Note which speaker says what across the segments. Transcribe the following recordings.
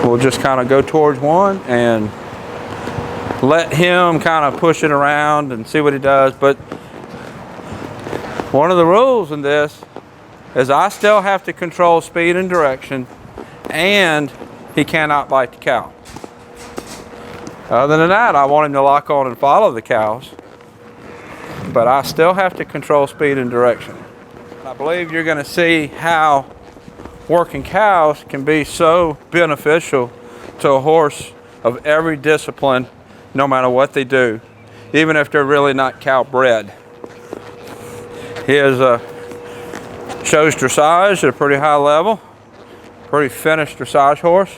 Speaker 1: we'll just kind of go towards one and let him kind of push it around and see what he does. But one of the rules in this is I still have to control speed and direction, and he cannot bite the cow. Other than that, I want him to lock on and follow the cows, but I still have to control speed and direction. I believe you're going to see how working cows can be so beneficial to a horse of every discipline, no matter what they do, even if they're really not cow bred. He shows dressage at a pretty high level, pretty finished dressage horse.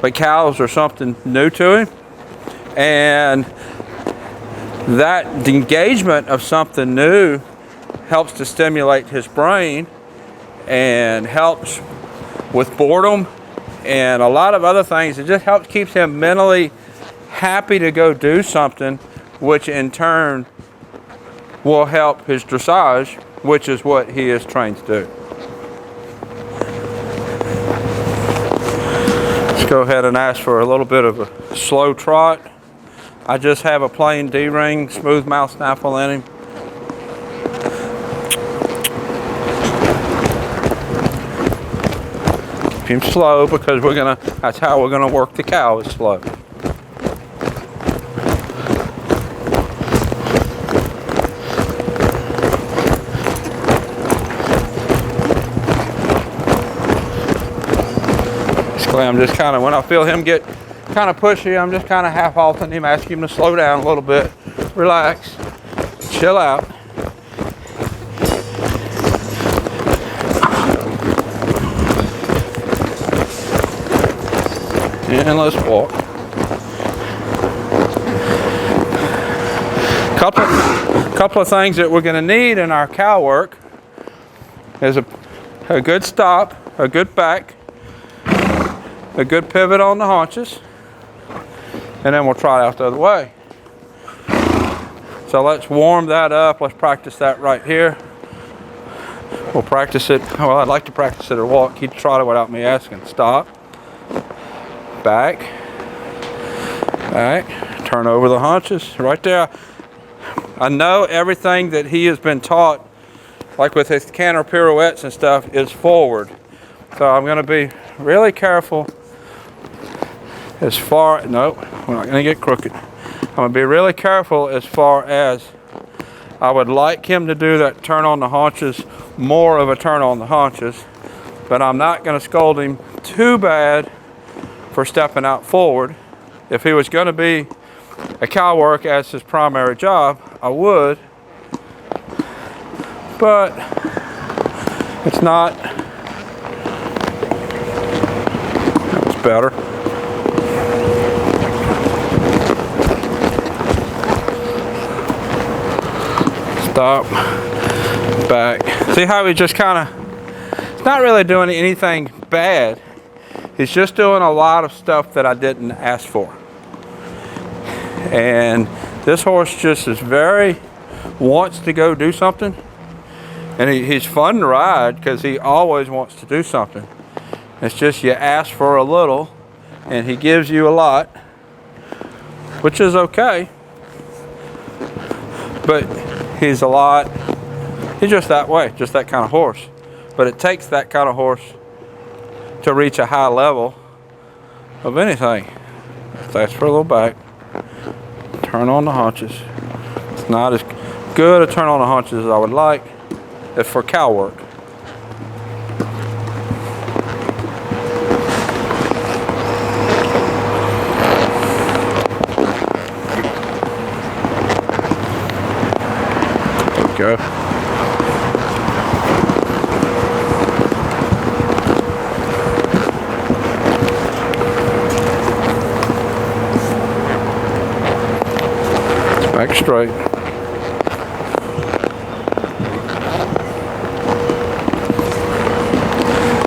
Speaker 1: But cows are something new to him, and that engagement of something new helps to stimulate his brain and helps with boredom and a lot of other things. It just helps keeps him mentally happy to go do something, which in turn will help his dressage, which is what he is trained to do. Let's go ahead and ask for a little bit of a slow trot. I just have a plain D-ring, smooth mouth snaffle in him. Keep him slow because that's how we're gonna work the cow, is slow. I'm just kind of, when I feel him get kind of pushy, I'm just kind of half halting him, asking him to slow down a little bit, relax, chill out. And let's walk. Couple of things that we're going to need in our cow work is a good stop, a good back, a good pivot on the haunches, and then we'll try it out the other way. So let's warm that up. Let's practice that right here. We'll practice it. Well, I'd like to practice it or walk. He'd trot it without me asking. Stop. Back. Back. Turn over the haunches. Right there. I know everything that he has been taught, like with his canter pirouettes and stuff, is forward. So I'm going to be really careful as far, no, we're not going to get crooked. I'm going to be really careful as far as I would like him to do that turn on the haunches, more of a turn on the haunches, but I'm not going to scold him too bad for stepping out forward. If he was going to be a cow work as his primary job, I would, but it's not. It's better. Stop, back. See how he just kind of, it's not really doing anything bad. He's just doing a lot of stuff that I didn't ask for. And this horse just is wants to go do something. And he's fun to ride because he always wants to do something. It's just you ask for a little and he gives you a lot, which is okay. But he's just that way, just that kind of horse. But it takes that kind of horse to reach a high level of anything. Let's for a little back. Turn on the haunches. It's not as good a turn on the haunches as I would like if for cow work. Go. Back straight.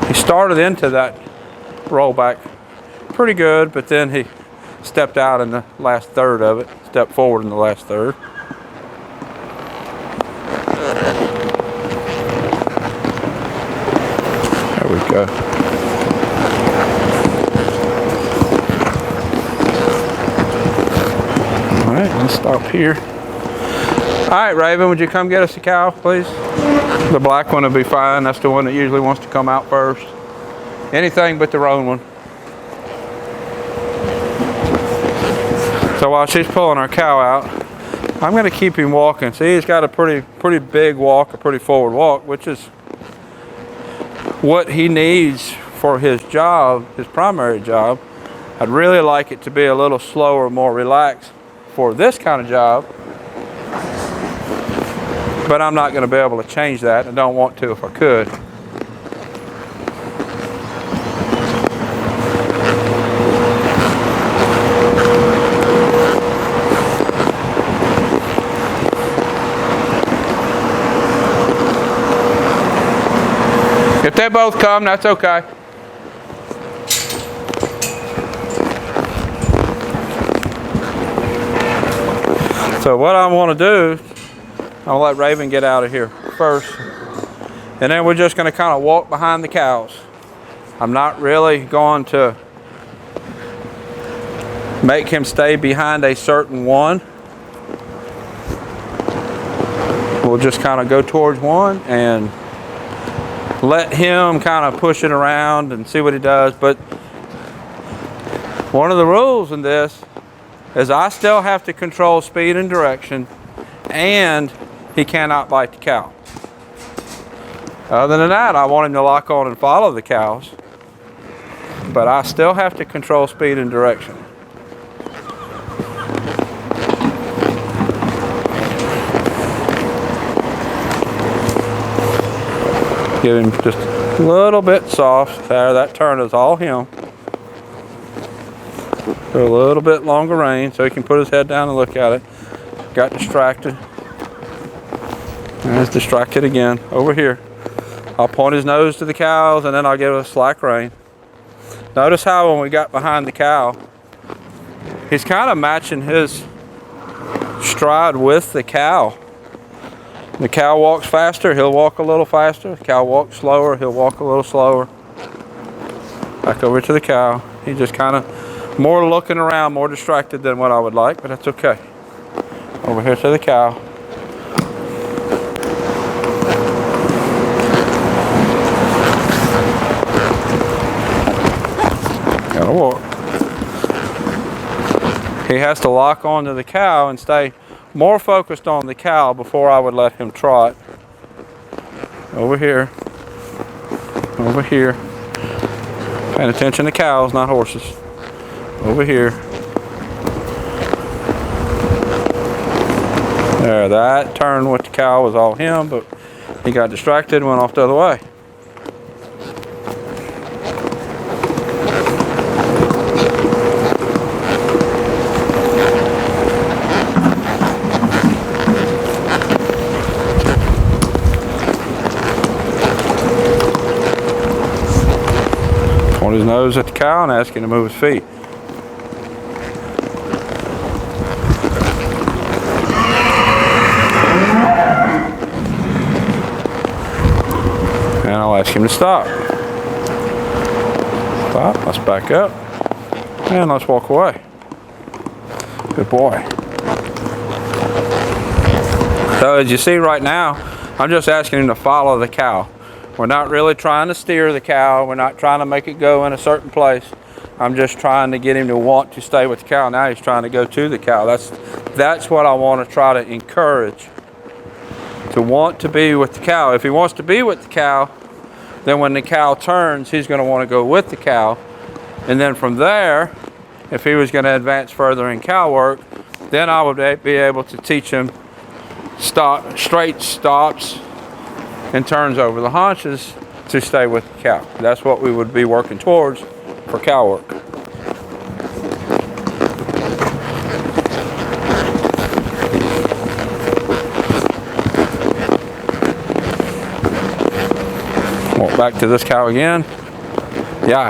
Speaker 1: He started into that rollback pretty good, but then he stepped out in the last third of it, stepped forward in the last third. There we go. Let's stop here. All right, Raven, would you come get us a cow, please? The black one will be fine. That's the one that usually wants to come out first. Anything but the roan one. So while she's pulling our cow out, I'm going to keep him walking. See, he's got a pretty big walk, a pretty forward walk, which is what he needs for his job, his primary job. I'd really like it to be a little slower, more relaxed for this kind of job. But I'm not going to be able to change that. I don't want to if I could. If they both come, that's okay. So what I want to do, I'll let Raven get out of here first. And then we're just going to kind of walk behind the cows. I'm not really going to make him stay behind a certain one. We'll just kind of go towards one and let him kind of push it around and see what he does. But one of the rules in this is I still have to control speed and direction, and he cannot bite the cow. Other than that, I want him to lock on and follow the cows, but I still have to control speed and direction. Give him just a little bit soft. There, that turn is all him. Do a little bit longer rein so he can put his head down and look at it. Got distracted. And he's distracted again. Over here. I'll point his nose to the cows and then I'll give it a slack rein. Notice how when we got behind the cow, he's kind of matching his stride with the cow. The cow walks faster, he'll walk a little faster. The cow walks slower, he'll walk a little slower. Back over to the cow. He's just kind of more looking around, more distracted than what I would like, but that's okay. Over here to the cow. Gotta walk. He has to lock onto the cow and stay more focused on the cow before I would let him trot. Over here. Over here. Paying attention to cows, not horses. Over here. There, that turn with the cow was all him, but he got distracted and went off the other way. Point his nose at the cow and ask him to move his feet. And I'll ask him to stop. Stop, let's back up. And let's walk away. Good boy. So as you see right now, I'm just asking him to follow the cow. We're not really trying to steer the cow. We're not trying to make it go in a certain place. I'm just trying to get him to want to stay with the cow. Now he's trying to go to the cow. That's what I want to try to encourage. To want to be with the cow. If he wants to be with the cow, then when the cow turns, he's going to want to go with the cow. And then from there, if he was going to advance further in cow work, then I would be able to teach him straight stops and turns over the haunches to stay with the cow. That's what we would be working towards for cow work. Walk back to this cow again. Yeah.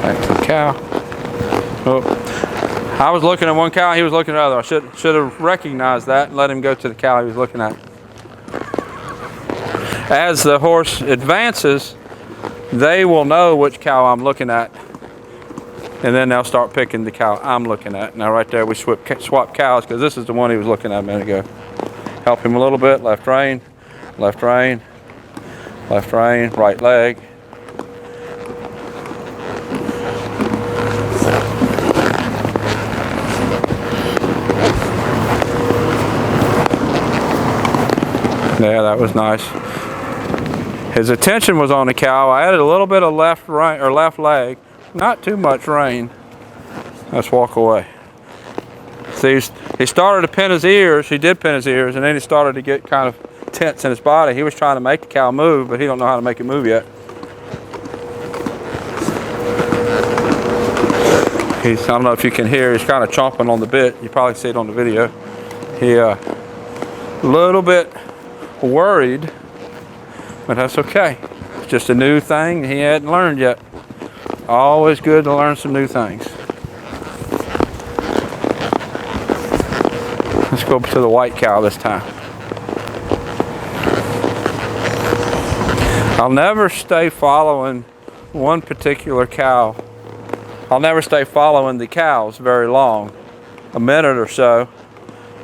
Speaker 1: Back to the cow. Oh. I was looking at one cow, he was looking at the other. I should have recognized that and let him go to the cow he was looking at. As the horse advances, they will know which cow I'm looking at, and then they'll start picking the cow I'm looking at. Now right there we swap cows, because this is the one he was looking at a minute ago. Help him a little bit. Left rein, left rein, left rein, right leg. Yeah, that was nice. His attention was on the cow. I added a little bit of left rein, or left leg, not too much rein. Let's walk away. See, he started to pin his ears. He did pin his ears, and then he started to get kind of tense in his body. He was trying to make the cow move, but he don't know how to make it move yet. I don't know if you can hear, he's kind of chomping on the bit. You probably see it on the video. He a little bit worried, but that's okay. It's just a new thing he hadn't learned yet. Always good to learn some new things. Let's go to the white cow this time. I'll never stay following one particular cow. I'll never stay following the cows very long. A minute or so,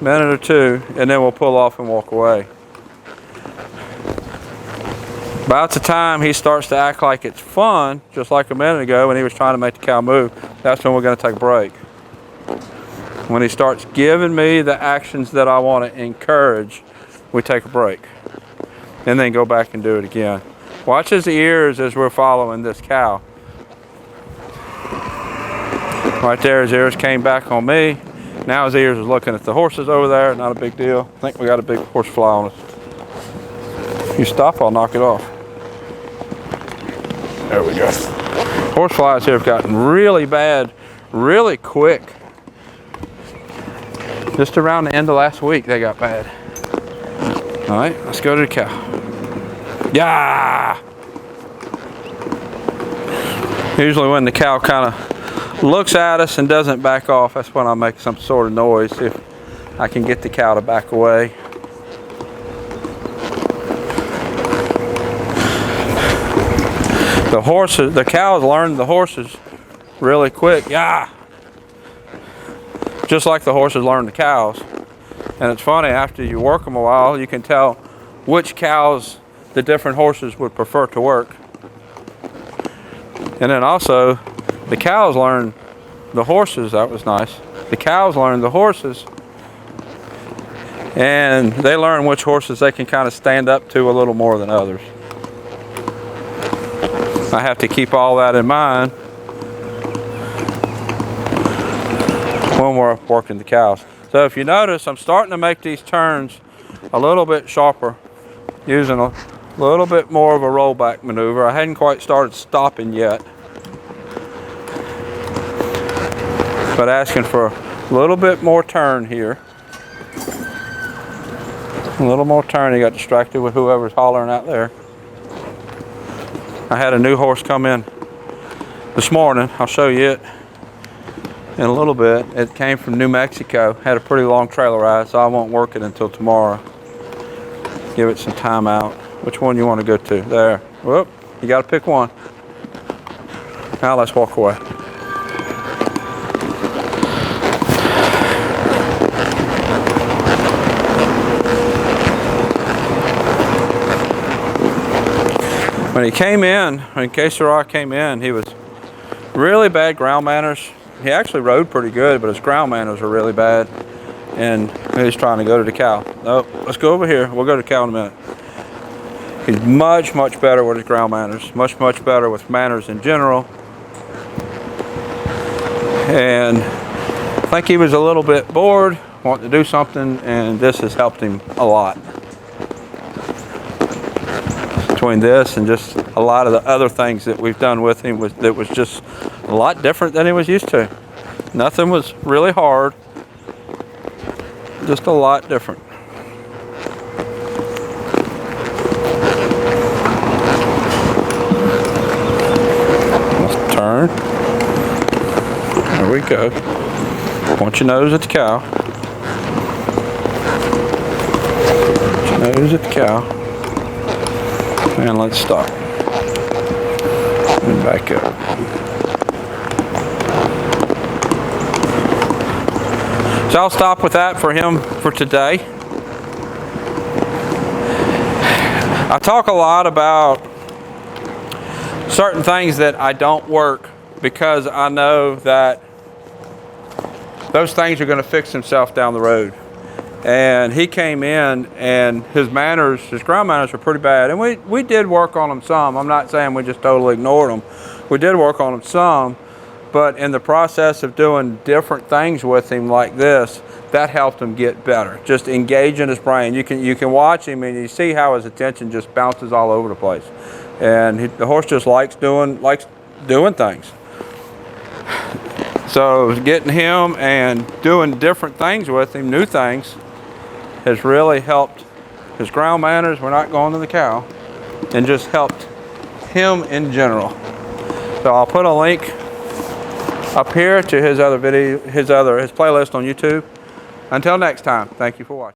Speaker 1: minute or two, and then we'll pull off and walk away. About the time he starts to act like it's fun, just like a minute ago when he was trying to make the cow move, that's when we're going to take a break. When he starts giving me the actions that I want to encourage, we take a break. And then go back and do it again. Watch his ears as we're following this cow. Right there, his ears came back on me. Now his ears are looking at the horses over there. Not a big deal. I think we got a big horsefly on us. If you stop, I'll knock it off. There we go. Horseflies here have gotten really bad, really quick. Just around the end of last week, they got bad. All right, let's go to the cow. Yeah! Usually when the cow kind of looks at us and doesn't back off, that's when I make some sort of noise, see if I can get the cow to back away. The cows learn the horses really quick. Yeah! Just like the horses learn the cows. And it's funny, after you work them a while, you can tell which cows the different horses would prefer to work. And then also, the cows learn the horses. That was nice. The cows learn the horses. And they learn which horses they can kind of stand up to a little more than others. I have to keep all that in mind when we're working the cows. So if you notice, I'm starting to make these turns a little bit sharper, using a little bit more of a rollback maneuver. I hadn't quite started stopping yet, but asking for a little bit more turn here. A little more turn. He got distracted with whoever's hollering out there. I had a new horse come in this morning. I'll show you it in a little bit. It came from New Mexico. Had a pretty long trailer ride, so I won't work it until tomorrow. Give it some time out. Which one you want to go to? There. Whoop. You got to pick one. Now let's walk away. When he came in, when Quesara came in, he was really bad ground manners. He actually rode pretty good, but his ground manners were really bad. And he's trying to go to the cow. Nope, let's go over here. We'll go to the cow in a minute. He's much, much better with his ground manners. Much, much better with manners in general. And I think he was a little bit bored, wanting to do something, and this has helped him a lot. Between this and just a lot of the other things that we've done with him that was just a lot different than he was used to. Nothing was really hard, just a lot different. Let's turn. There we go. Point your nose at the cow. Point your nose at the cow. And let's stop. And back up. So I'll stop with that for him for today. I talk a lot about certain things that I don't work because I know that those things are going to fix themselves down the road. And he came in and his manners, his ground manners were pretty bad. And we did work on them some. I'm not saying we just totally ignored them. We did work on them some. But in the process of doing different things with him like this, that helped him get better. Just engaging his brain. You can watch him and you see how his attention just bounces all over the place. And the horse just likes doing things. So getting him and doing different things with him, new things, has really helped his ground manners. We're not going to the cow, and just helped him in general. So I'll put a link up here to his other video, his playlist on YouTube. Until next time, thank you for watching.